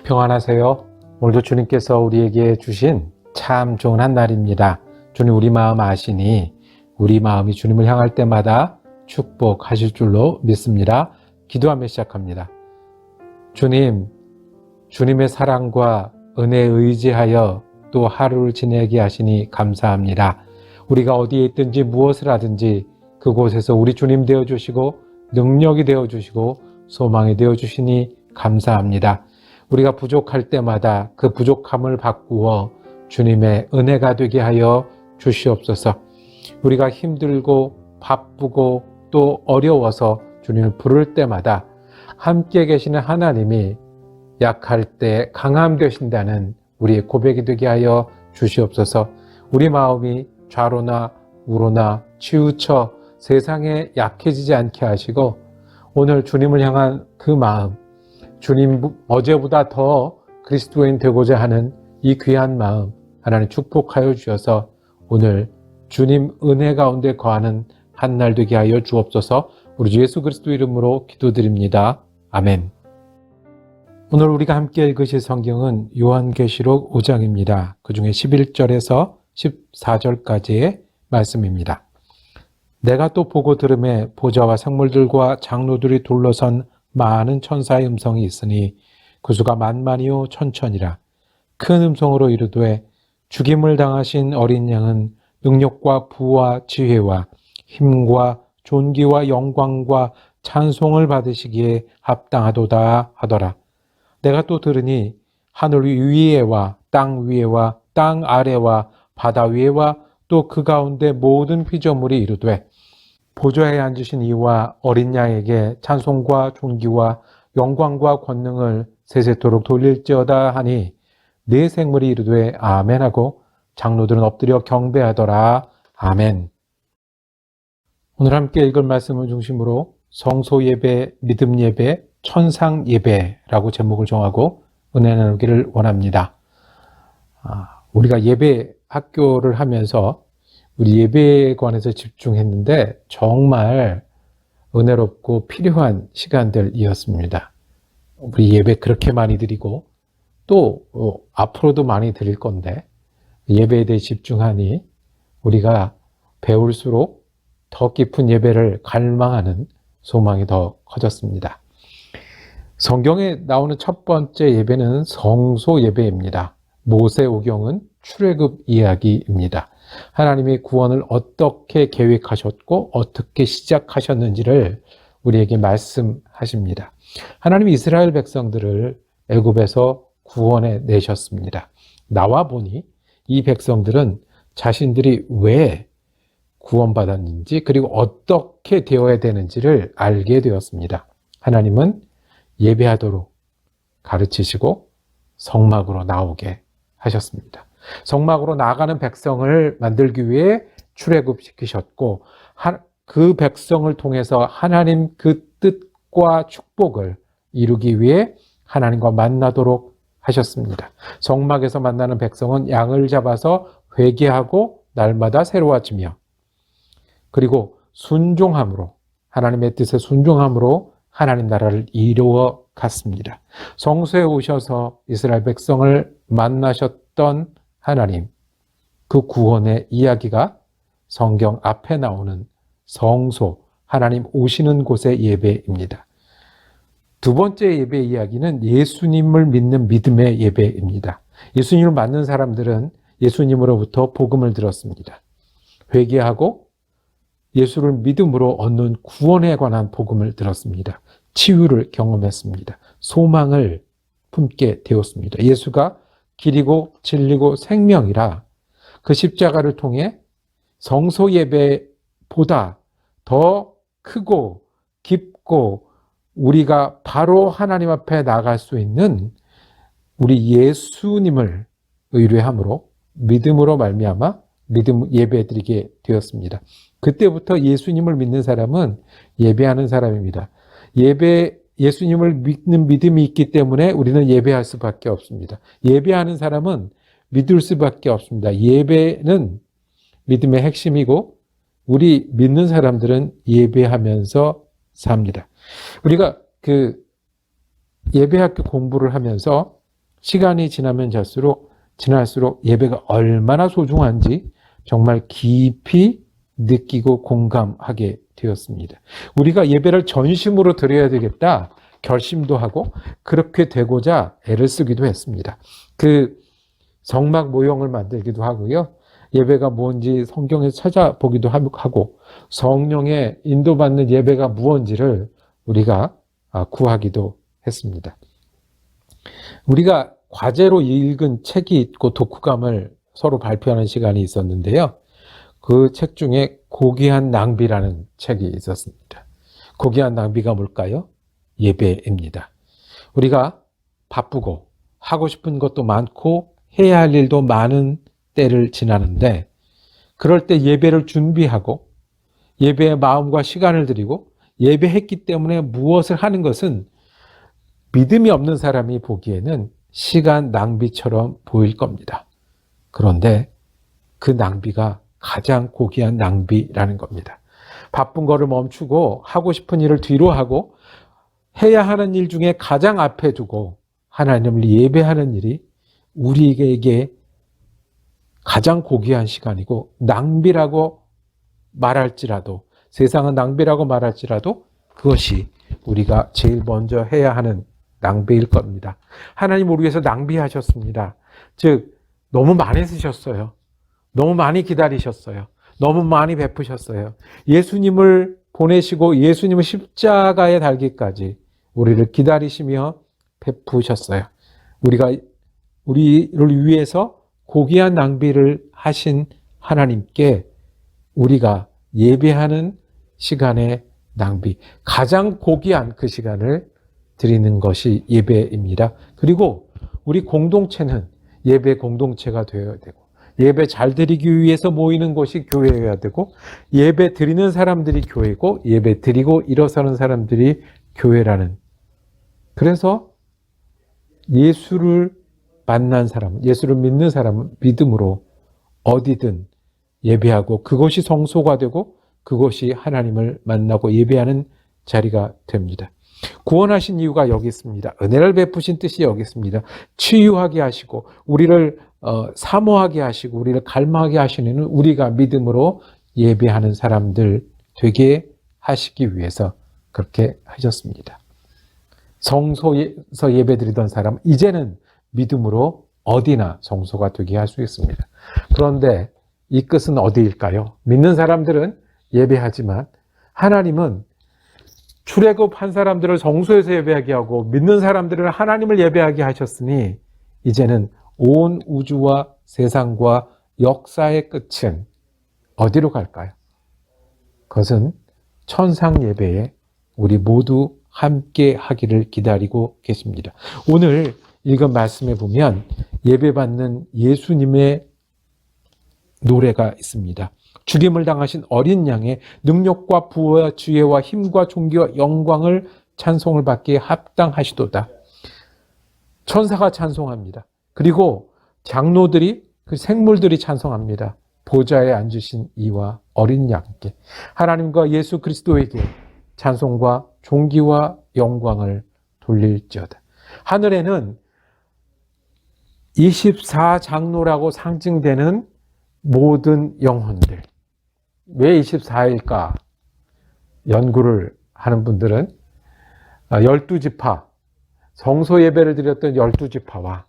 평안하세요. 오늘도 주님께서 우리에게 주신 참 좋은 한 날입니다. 주님 우리 마음 아시니 우리 마음이 주님을 향할 때마다 축복하실 줄로 믿습니다. 기도하며 시작합니다. 주님, 주님의 사랑과 은혜에 의지하여 또 하루를 지내게 하시니 감사합니다. 우리가 어디에 있든지 무엇을 하든지 그곳에서 우리 주님 되어주시고 능력이 되어주시고 소망이 되어주시니 감사합니다. 우리가 부족할 때마다 그 부족함을 바꾸어 주님의 은혜가 되게 하여 주시옵소서. 우리가 힘들고 바쁘고 또 어려워서 주님을 부를 때마다 함께 계시는 하나님이 약할 때 강함 되신다는 우리의 고백이 되게 하여 주시옵소서. 우리 마음이 좌로나 우로나 치우쳐 세상에 약해지지 않게 하시고 오늘 주님을 향한 그 마음, 주님 어제보다 더 그리스도인 되고자 하는 이 귀한 마음 하나님 축복하여 주셔서 오늘 주님 은혜 가운데 거하는 한 날 되게 하여 주옵소서. 우리 주 예수 그리스도 이름으로 기도드립니다. 아멘. 오늘 우리가 함께 읽으실 성경은 요한계시록 5장입니다. 그 중에 11절에서 14절까지의 말씀입니다. 내가 또 보고 들음에 보좌와 생물들과 장로들이 둘러선 많은 천사의 음성이 있으니 그 수가 만만이요 천천이라. 큰 음성으로 이르되 죽임을 당하신 어린 양은 능력과 부와 지혜와 힘과 존귀와 영광과 찬송을 받으시기에 합당하도다 하더라. 내가 또 들으니 하늘 위에와 땅 위에와 땅 아래와 바다 위에와 또 그 가운데 모든 피조물이 이르되 보좌에 앉으신 이와 어린 양에게 찬송과 존귀와 영광과 권능을 세세토록 돌릴지어다 하니 네 생물이 이르되 아멘 하고 장로들은 엎드려 경배하더라. 아멘. 오늘 함께 읽을 말씀을 중심으로 성소 예배, 믿음 예배, 천상 예배라고 제목을 정하고 은혜 나누기를 원합니다. 우리가 예배 학교를 하면서 우리 예배에 관해서 집중했는데 정말 은혜롭고 필요한 시간들이었습니다. 우리 예배 그렇게 많이 드리고 또 앞으로도 많이 드릴 건데 예배에 대해 집중하니 우리가 배울수록 더 깊은 예배를 갈망하는 소망이 더 커졌습니다. 성경에 나오는 첫 번째 예배는 성소 예배입니다. 모세오경은 출애굽 이야기입니다. 하나님이 구원을 어떻게 계획하셨고 어떻게 시작하셨는지를 우리에게 말씀하십니다. 하나님이 이스라엘 백성들을 애굽에서 구원해 내셨습니다. 나와 보니 이 백성들은 자신들이 왜 구원받았는지 그리고 어떻게 되어야 되는지를 알게 되었습니다. 하나님은 예배하도록 가르치시고 성막으로 나오게 하셨습니다. 성막으로 나가는 백성을 만들기 위해 출애굽시키셨고 그 백성을 통해서 하나님 그 뜻과 축복을 이루기 위해 하나님과 만나도록 하셨습니다. 성막에서 만나는 백성은 양을 잡아서 회개하고 날마다 새로워지며 그리고 순종함으로 하나님의 뜻에 순종함으로 하나님 나라를 이루어 갔습니다. 성소에 오셔서 이스라엘 백성을 만나셨던 하나님, 그 구원의 이야기가 성경 앞에 나오는 성소, 하나님 오시는 곳의 예배입니다. 두 번째 예배 이야기는 예수님을 믿는 믿음의 예배입니다. 예수님을 믿는 사람들은 예수님으로부터 복음을 들었습니다. 회개하고 예수를 믿음으로 얻는 구원에 관한 복음을 들었습니다. 치유를 경험했습니다. 소망을 품게 되었습니다. 예수가 길이고 진리고 생명이라 그 십자가를 통해 성소 예배보다 더 크고 깊고 우리가 바로 하나님 앞에 나갈 수 있는 우리 예수님을 의뢰함으로 믿음으로 말미암아 믿음 예배드리게 되었습니다. 그때부터 예수님을 믿는 사람은 예배하는 사람입니다. 예수님을 믿는 믿음이 있기 때문에 우리는 예배할 수밖에 없습니다. 예배하는 사람은 믿을 수밖에 없습니다. 예배는 믿음의 핵심이고 우리 믿는 사람들은 예배하면서 삽니다. 우리가 그 예배학교 공부를 하면서 시간이 지날수록 예배가 얼마나 소중한지 정말 깊이 느끼고 공감하게 되었습니다. 우리가 예배를 전심으로 드려야 되겠다 결심도 하고 그렇게 되고자 애를 쓰기도 했습니다. 그 성막 모형을 만들기도 하고요. 예배가 뭔지 성경에서 찾아보기도 하고 성령의 인도받는 예배가 무엇인지를 우리가 구하기도 했습니다. 우리가 과제로 읽은 책이 있고 독후감을 서로 발표하는 시간이 있었는데요. 그 책 중에 고귀한 낭비라는 책이 있었습니다. 고귀한 낭비가 뭘까요? 예배입니다. 우리가 바쁘고 하고 싶은 것도 많고 해야 할 일도 많은 때를 지나는데 그럴 때 예배를 준비하고 예배에 마음과 시간을 들이고 예배했기 때문에 무엇을 하는 것은 믿음이 없는 사람이 보기에는 시간 낭비처럼 보일 겁니다. 그런데 그 낭비가 가장 고귀한 낭비라는 겁니다. 바쁜 거를 멈추고 하고 싶은 일을 뒤로 하고 해야 하는 일 중에 가장 앞에 두고 하나님을 예배하는 일이 우리에게 가장 고귀한 시간이고 낭비라고 말할지라도 세상은 낭비라고 말할지라도 그것이 우리가 제일 먼저 해야 하는 낭비일 겁니다. 하나님 우리 위해서 낭비하셨습니다. 즉 너무 많이 쓰셨어요. 너무 많이 기다리셨어요. 너무 많이 베푸셨어요. 예수님을 보내시고 예수님을 십자가에 달기까지 우리를 기다리시며 베푸셨어요. 우리를 위해서 고귀한 낭비를 하신 하나님께 우리가 예배하는 시간의 낭비, 가장 고귀한 그 시간을 드리는 것이 예배입니다. 그리고 우리 공동체는 예배 공동체가 되어야 되고 예배 잘 드리기 위해서 모이는 곳이 교회여야 되고 예배 드리는 사람들이 교회고 예배 드리고 일어서는 사람들이 교회라는, 그래서 예수를 만난 사람, 예수를 믿는 사람은 믿음으로 어디든 예배하고 그것이 성소가 되고 그것이 하나님을 만나고 예배하는 자리가 됩니다. 구원하신 이유가 여기 있습니다. 은혜를 베푸신 뜻이 여기 있습니다. 치유하게 하시고 우리를 사모하게 하시고 우리를 갈망하게 하시는 이유는 우리가 믿음으로 예배하는 사람들 되게 하시기 위해서 그렇게 하셨습니다. 성소에서 예배드리던 사람 이제는 믿음으로 어디나 성소가 되게 할 수 있습니다. 그런데 이 끝은 어디일까요? 믿는 사람들은 예배하지만 하나님은 출애굽한 사람들을 성소에서 예배하게 하고 믿는 사람들을 하나님을 예배하게 하셨으니 이제는 온 우주와 세상과 역사의 끝은 어디로 갈까요? 그것은 천상 예배에 우리 모두 함께 하기를 기다리고 계십니다. 오늘 읽은 말씀에 보면 예배받는 예수님의 노래가 있습니다. 죽임을 당하신 어린 양의 능력과 부와 지혜와 힘과 존귀와 영광을 찬송을 받기에 합당하시도다. 천사가 찬송합니다. 그리고 장로들이 그 생물들이 찬송합니다. 보좌에 앉으신 이와 어린 양께 하나님과 예수 그리스도에게 찬송과 존귀와 영광을 돌릴지어다. 하늘에는 24장로라고 상징되는 모든 영혼들. 왜 24일까? 연구를 하는 분들은 12지파, 성소 예배를 드렸던 12지파와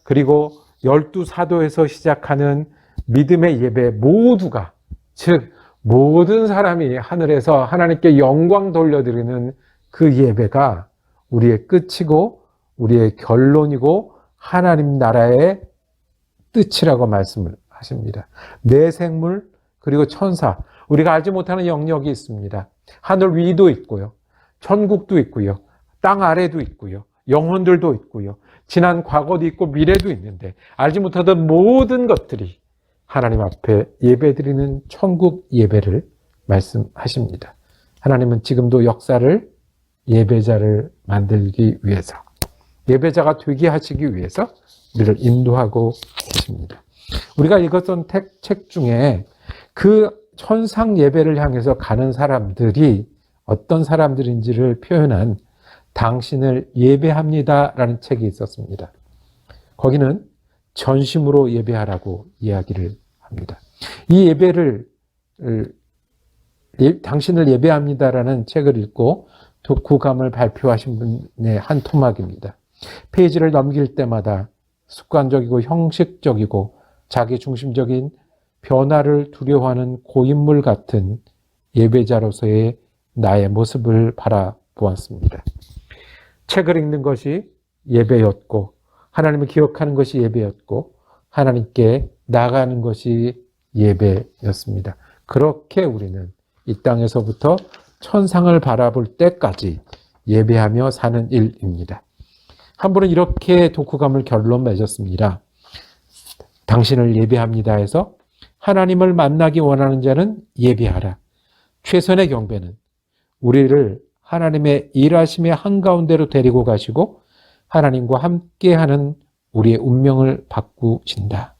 그리고 12사도에서 시작하는 믿음의 예배 모두가, 즉 모든 사람이 하늘에서 하나님께 영광 돌려드리는 그 예배가 우리의 끝이고 우리의 결론이고 하나님 나라의 뜻이라고 말씀을 하십니다. 내 생물 그리고 천사, 우리가 알지 못하는 영역이 있습니다. 하늘 위도 있고요. 천국도 있고요. 땅 아래도 있고요. 영혼들도 있고요. 지난 과거도 있고 미래도 있는데 알지 못하던 모든 것들이 하나님 앞에 예배드리는 천국 예배를 말씀하십니다. 하나님은 지금도 역사를 예배자를 만들기 위해서, 예배자가 되게 하시기 위해서 우리를 인도하고 계십니다. 우리가 읽었던 책 중에 그 천상 예배를 향해서 가는 사람들이 어떤 사람들인지를 표현한 당신을 예배합니다라는 책이 있었습니다. 거기는 전심으로 예배하라고 이야기를 합니다. 이 예배를 당신을 예배합니다라는 책을 읽고 독후감을 발표하신 분의 한 토막입니다. 페이지를 넘길 때마다 습관적이고 형식적이고 자기중심적인 변화를 두려워하는 고인물 같은 예배자로서의 나의 모습을 바라보았습니다. 책을 읽는 것이 예배였고 하나님을 기억하는 것이 예배였고 하나님께 나아가는 것이 예배였습니다. 그렇게 우리는 이 땅에서부터 천상을 바라볼 때까지 예배하며 사는 일입니다. 한 분은 이렇게 독후감을 결론 맺었습니다. 당신을 예배합니다 해서 하나님을 만나기 원하는 자는 예배하라. 최선의 경배는 우리를 하나님의 일하심의 한가운데로 데리고 가시고 하나님과 함께하는 우리의 운명을 바꾸신다.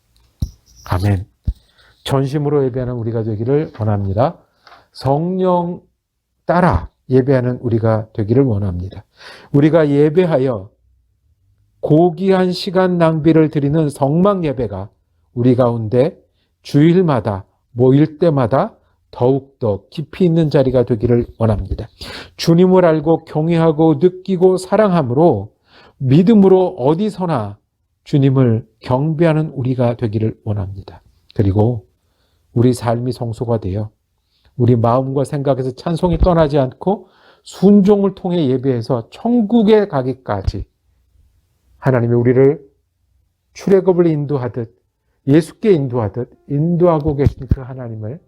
아멘. 전심으로 예배하는 우리가 되기를 원합니다. 성령 따라 예배하는 우리가 되기를 원합니다. 우리가 예배하여 고귀한 시간 낭비를 드리는 성막 예배가 우리 가운데 주일마다 모일 때마다 더욱더 깊이 있는 자리가 되기를 원합니다. 주님을 알고 경외하고 느끼고 사랑함으로 믿음으로 어디서나 주님을 경배하는 우리가 되기를 원합니다. 그리고 우리 삶이 성소가 되어 우리 마음과 생각에서 찬송이 떠나지 않고 순종을 통해 예배해서 천국에 가기까지 하나님이 우리를 출애굽을 인도하듯 예수께 인도하듯 인도하고 계신 그 하나님을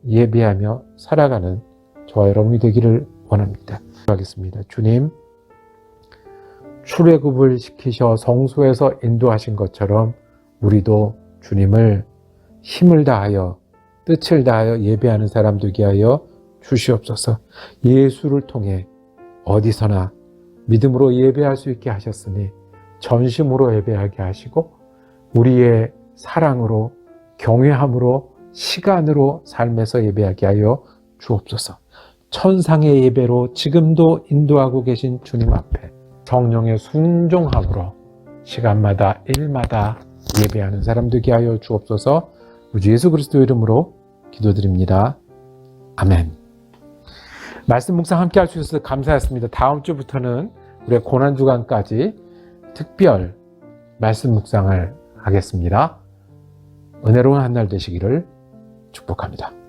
예배하며 살아가는 저와 여러분이 되기를 원합니다. 기도하겠습니다. 주님, 출애굽을 시키셔 성소에서 인도하신 것처럼 우리도 주님을 힘을 다하여 뜻을 다하여 예배하는 사람 되게 하여 주시옵소서. 예수를 통해 어디서나 믿음으로 예배할 수 있게 하셨으니 전심으로 예배하게 하시고 우리의 사랑으로 경외함으로 시간으로 삶에서 예배하게 하여 주옵소서. 천상의 예배로 지금도 인도하고 계신 주님 앞에 성령의 순종함으로 시간마다 일마다 예배하는 사람 되게 하여 주옵소서. 우리 예수 그리스도 이름으로 기도드립니다. 아멘. 말씀 묵상 함께 할 수 있어서 감사했습니다. 다음 주부터는 우리의 고난주간까지 특별 말씀 묵상을 하겠습니다. 은혜로운 한 날 되시기를 축복합니다.